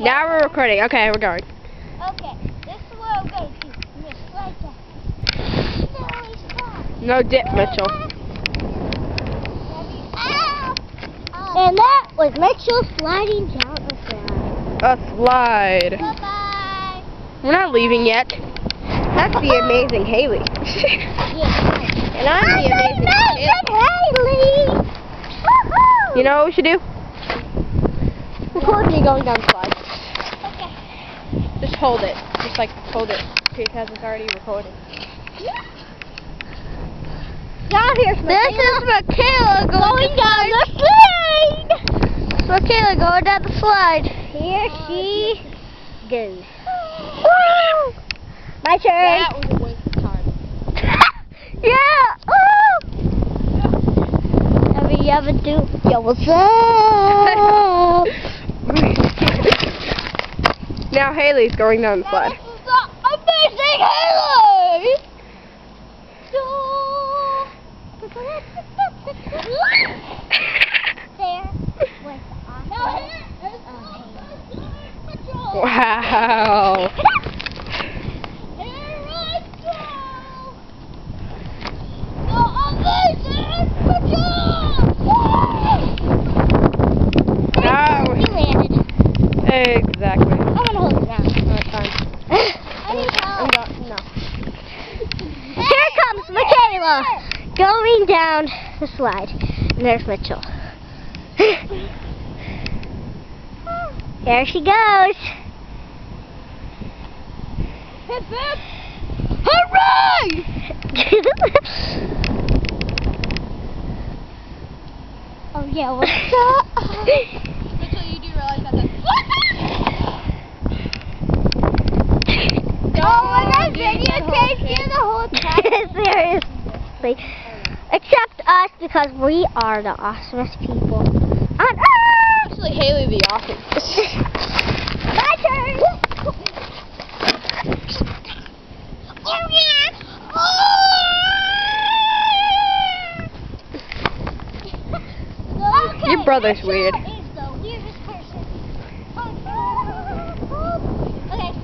Now we're recording. Okay, we're going. Okay, this is what I'm going to do. Miss right there. No, stop. No dip, Mitchell. And that was Mitchell sliding down a slide. A slide. Bye-bye. We're not leaving yet. That's the amazing Haley. And I'm the amazing Haley. You know what we should do? Record me going down the slide. Okay. Just hold it. Just like hold it because it's already recording. Now here's This is Michaela going down the slide. Michaela going down the slide. Here she goes. Woo! My turn. That was a waste of time. Yeah. Woo! Ever do? Yo, what's up? Now Haley's going down the slide. This is the amazing Haley. There was the awesome. Wow. Here I go. The amazing Now you landed. exactly. I'm gonna hold it down. No, it's fine. I need help. I'm done. No. Here comes Michaela going down the slide. And there's Mitchell. There she goes. Hip hip! Hooray! Oh yeah, what's up? Mitchell, you do realize that that videotapes you the whole time. Seriously. Except us, because we are the awesomest people on earth. Actually, Haley the awesome. My turn. Oh yeah. Okay, Your brother's weird. Mitchell is the weirdest person. Okay.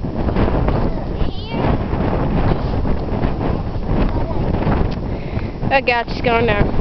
Oh God, she's going down.